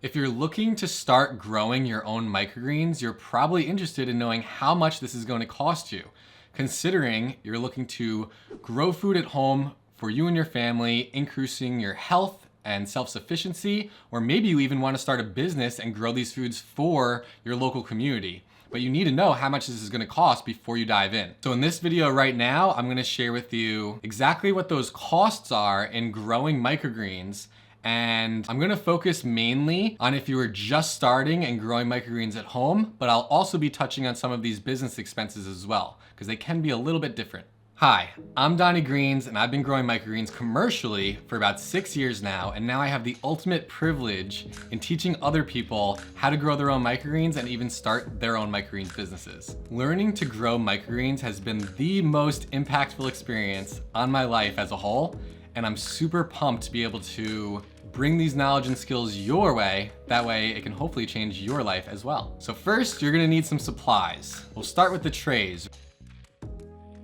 If you're looking to start growing your own microgreens, you're probably interested in knowing how much this is going to cost you, considering you're looking to grow food at home for you and your family, increasing your health and self-sufficiency, or maybe you even want to start a business and grow these foods for your local community. But you need to know how much this is going to cost before you dive in. So in this video right now, I'm going to share with you exactly what those costs are in growing microgreens. And I'm gonna focus mainly on if you were just starting and growing microgreens at home, but I'll also be touching on some of these business expenses as well, because they can be a little bit different. Hi, I'm Donny Greens, and I've been growing microgreens commercially for about 6 years now, and now I have the ultimate privilege in teaching other people how to grow their own microgreens and even start their own microgreens businesses. Learning to grow microgreens has been the most impactful experience on my life as a whole, and I'm super pumped to be able to bring these knowledge and skills your way. That way it can hopefully change your life as well. So first, you're gonna need some supplies. We'll start with the trays.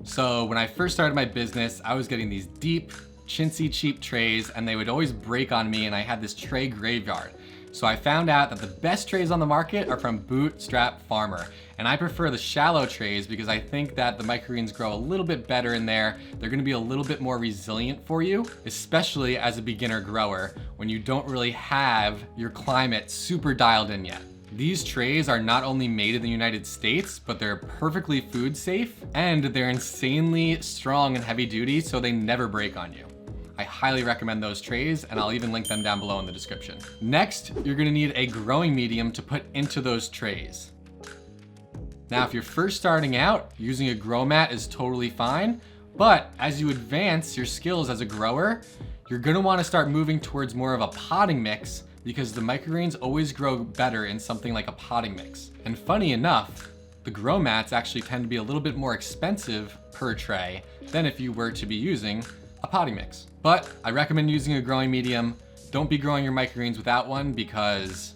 So when I first started my business, I was getting these deep, chintzy, cheap trays, and they would always break on me, and I had this tray graveyard. So I found out that the best trays on the market are from Bootstrap Farmer. And I prefer the shallow trays because I think that the microgreens grow a little bit better in there. They're gonna be a little bit more resilient for you, especially as a beginner grower when you don't really have your climate super dialed in yet. These trays are not only made in the United States, but they're perfectly food safe, and they're insanely strong and heavy duty, so they never break on you. I highly recommend those trays, and I'll even link them down below in the description. Next, you're gonna need a growing medium to put into those trays. Now, if you're first starting out, using a grow mat is totally fine, but as you advance your skills as a grower, you're gonna wanna start moving towards more of a potting mix because the microgreens always grow better in something like a potting mix. And funny enough, the grow mats actually tend to be a little bit more expensive per tray than if you were to be using a potting mix. But I recommend using a growing medium. Don't be growing your microgreens without one because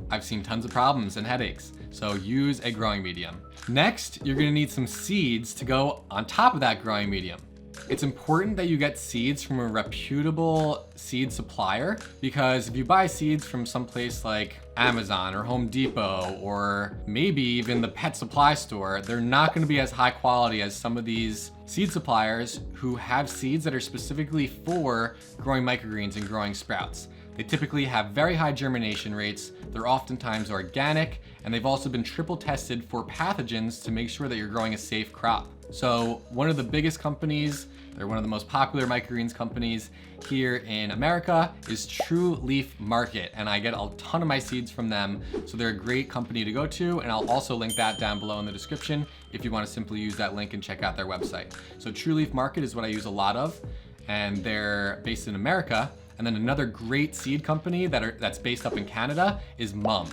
I've seen tons of problems and headaches. So use a growing medium. Next, you're gonna need some seeds to go on top of that growing medium. It's important that you get seeds from a reputable seed supplier, because if you buy seeds from someplace like Amazon or Home Depot or maybe even the pet supply store, they're not gonna be as high quality as some of these seed suppliers who have seeds that are specifically for growing microgreens and growing sprouts. They typically have very high germination rates, they're oftentimes organic, and they've also been triple tested for pathogens to make sure that you're growing a safe crop. So one of the biggest companies, they're one of the most popular microgreens companies here in America, is True Leaf Market, and I get a ton of my seeds from them, so they're a great company to go to, and I'll also link that down below in the description if you want to simply use that link and check out their website. So True Leaf Market is what I use a lot of, and they're based in America. And then another great seed company that's based up in Canada is Mum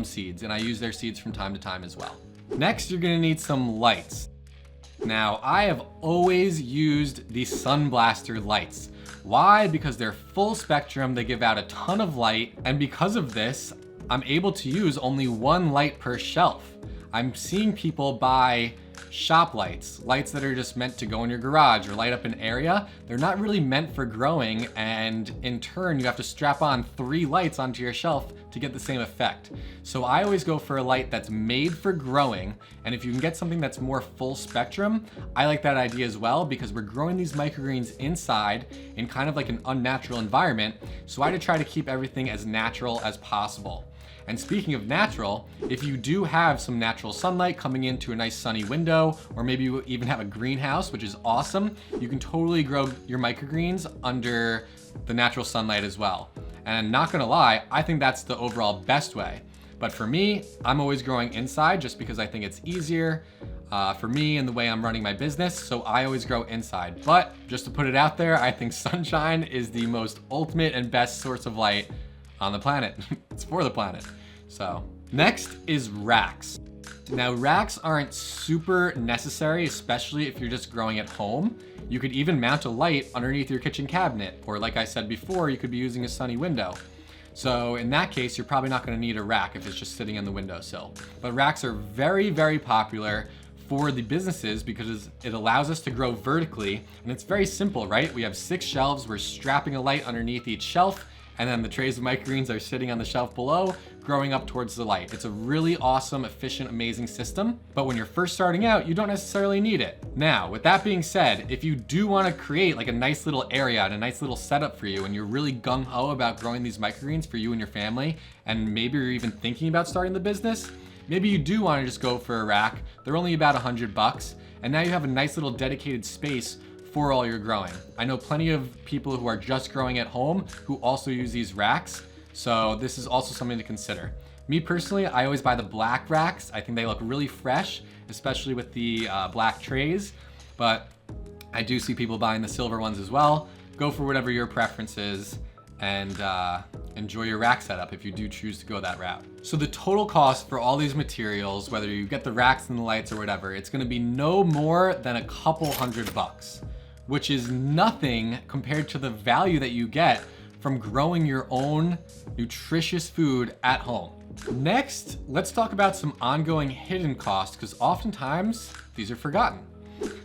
Seeds, and I use their seeds from time to time as well. Next, you're gonna need some lights. Now, I have always used the Sun Blaster lights. Why? Because they're full spectrum, they give out a ton of light, and because of this, I'm able to use only one light per shelf. I'm seeing people buy shop lights that are just meant to go in your garage or light up an area. They're not really meant for growing, and in turn you have to strap on 3 lights onto your shelf to get the same effect. So I always go for a light that's made for growing, and if you can get something that's more full spectrum, I like that idea as well, because we're growing these microgreens inside in kind of like an unnatural environment, so I try to keep everything as natural as possible. And speaking of natural, if you do have some natural sunlight coming into a nice sunny window, or maybe you even have a greenhouse, which is awesome, you can totally grow your microgreens under the natural sunlight as well. And not gonna lie, I think that's the overall best way. But for me, I'm always growing inside just because I think it's easier for me and the way I'm running my business, so I always grow inside. But just to put it out there, I think sunshine is the most ultimate and best source of light on the planet. It's for the planet. So next is racks. Now, racks aren't super necessary, especially if you're just growing at home. You could even mount a light underneath your kitchen cabinet, or like I said before, you could be using a sunny window. So in that case, you're probably not gonna need a rack if it's just sitting on the windowsill. But racks are very, very popular for the businesses because it allows us to grow vertically, and it's very simple, right? We have 6 shelves, we're strapping a light underneath each shelf, and then the trays of microgreens are sitting on the shelf below, growing up towards the light. It's a really awesome, efficient, amazing system, but when you're first starting out, you don't necessarily need it. Now, with that being said, if you do want to create like a nice little area and a nice little setup for you, and you're really gung-ho about growing these microgreens for you and your family, and maybe you're even thinking about starting the business, maybe you do want to just go for a rack. They're only about $100, and now you have a nice little dedicated space for all your growing. I know plenty of people who are just growing at home who also use these racks, so this is also something to consider. Me personally, I always buy the black racks. I think they look really fresh, especially with the black trays, but I do see people buying the silver ones as well. Go for whatever your preference is, and enjoy your rack setup if you do choose to go that route. So the total cost for all these materials, whether you get the racks and the lights or whatever, it's gonna be no more than a couple $100, which is nothing compared to the value that you get from growing your own nutritious food at home. Next, let's talk about some ongoing hidden costs, because oftentimes these are forgotten.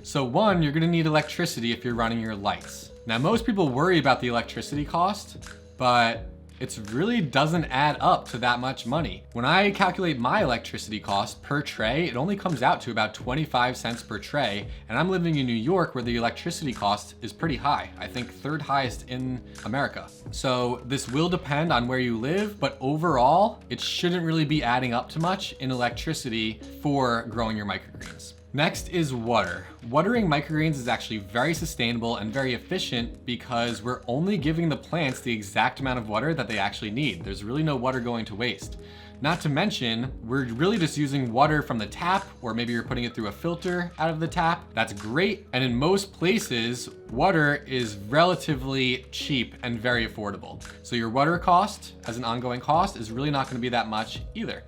So one, you're gonna need electricity if you're running your lights. Now, most people worry about the electricity cost, but it really doesn't add up to that much money. When I calculate my electricity cost per tray, it only comes out to about 25 cents per tray, and I'm living in New York where the electricity cost is pretty high. I think third highest in America. So this will depend on where you live, but overall, it shouldn't really be adding up to much in electricity for growing your microgreens. Next is water. Watering microgreens is actually very sustainable and very efficient because we're only giving the plants the exact amount of water that they actually need. There's really no water going to waste. Not to mention, we're really just using water from the tap, or maybe you're putting it through a filter out of the tap. That's great. And in most places, water is relatively cheap and very affordable. So your water cost as an ongoing cost is really not going to be that much either.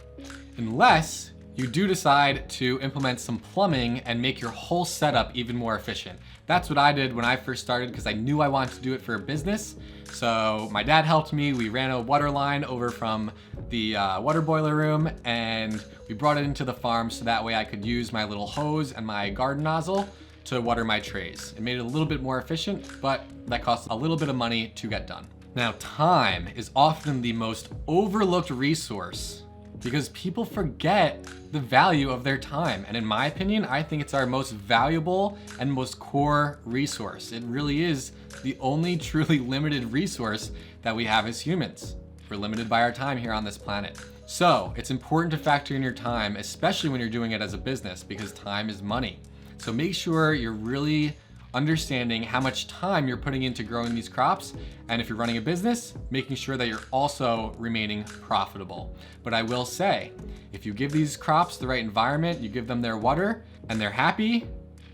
Unless you do decide to implement some plumbing and make your whole setup even more efficient. That's what I did when I first started, because I knew I wanted to do it for a business. So my dad helped me. We ran a water line over from the water boiler room, and we brought it into the farm so that way I could use my little hose and my garden nozzle to water my trays. It made it a little bit more efficient, but that costs a little bit of money to get done. Now, time is often the most overlooked resource because people forget the value of their time. And in my opinion, I think it's our most valuable and most core resource. It really is the only truly limited resource that we have as humans. We're limited by our time here on this planet. So it's important to factor in your time, especially when you're doing it as a business, because time is money. So make sure you're really understanding how much time you're putting into growing these crops, and if you're running a business, making sure that you're also remaining profitable. But I will say, if you give these crops the right environment, you give them their water, and they're happy,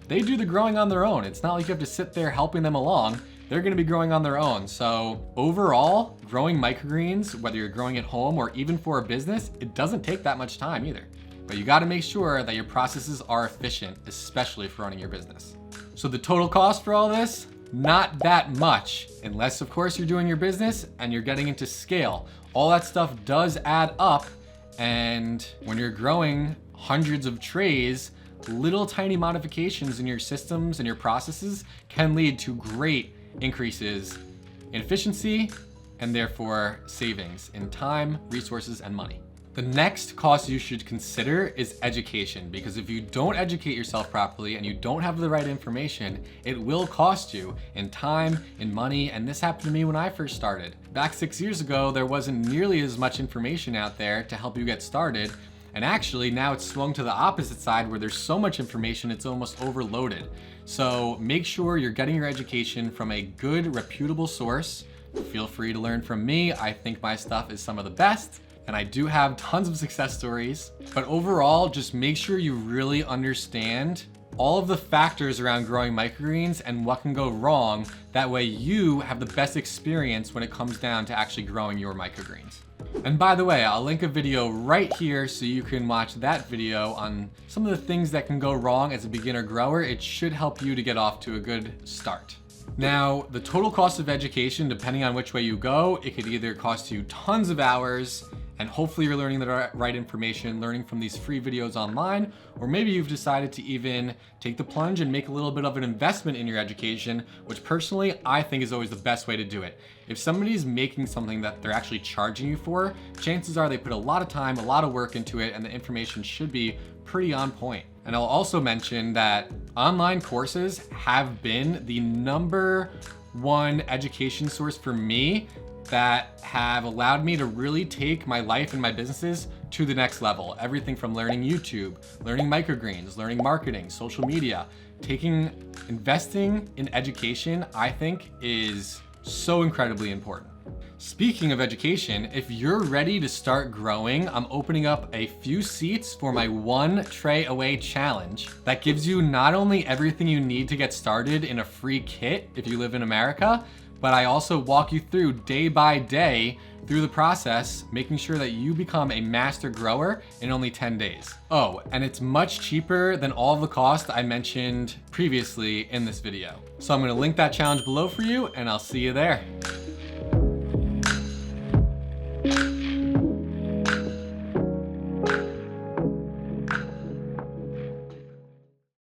they do the growing on their own. It's not like you have to sit there helping them along. They're gonna be growing on their own. So overall, growing microgreens, whether you're growing at home or even for a business, it doesn't take that much time either. But you gotta make sure that your processes are efficient, especially for running your business. So the total cost for all this, not that much, unless of course you're doing your business and you're getting into scale. All that stuff does add up, and when you're growing hundreds of trays, little tiny modifications in your systems and your processes can lead to great increases in efficiency and therefore savings in time, resources, and money. The next cost you should consider is education, because if you don't educate yourself properly and you don't have the right information, it will cost you in time, in money, and this happened to me when I first started. Back 6 years ago, there wasn't nearly as much information out there to help you get started, and actually now it's swung to the opposite side where there's so much information it's almost overloaded. So make sure you're getting your education from a good, reputable source. Feel free to learn from me. I think my stuff is some of the best, and I do have tons of success stories. But overall, just make sure you really understand all of the factors around growing microgreens and what can go wrong. That way you have the best experience when it comes down to actually growing your microgreens. And by the way, I'll link a video right here so you can watch that video on some of the things that can go wrong as a beginner grower. It should help you to get off to a good start. Now, the total cost of education, depending on which way you go, it could either cost you tons of hours and hopefully you're learning the right information, learning from these free videos online, or maybe you've decided to even take the plunge and make a little bit of an investment in your education, which personally I think is always the best way to do it. If somebody's making something that they're actually charging you for, chances are they put a lot of time, a lot of work into it, and the information should be pretty on point. And I'll also mention that online courses have been the #1 education source for me that have allowed me to really take my life and my businesses to the next level. Everything from learning YouTube, learning microgreens, learning marketing, social media. Investing in education, I think, is so incredibly important. Speaking of education, if you're ready to start growing, I'm opening up a few seats for my 1 tray away challenge that gives you not only everything you need to get started in a free kit if you live in America, but I also walk you through day by day through the process, making sure that you become a master grower in only 10 days. Oh, and it's much cheaper than all of the costs I mentioned previously in this video. So I'm gonna link that challenge below for you, and I'll see you there.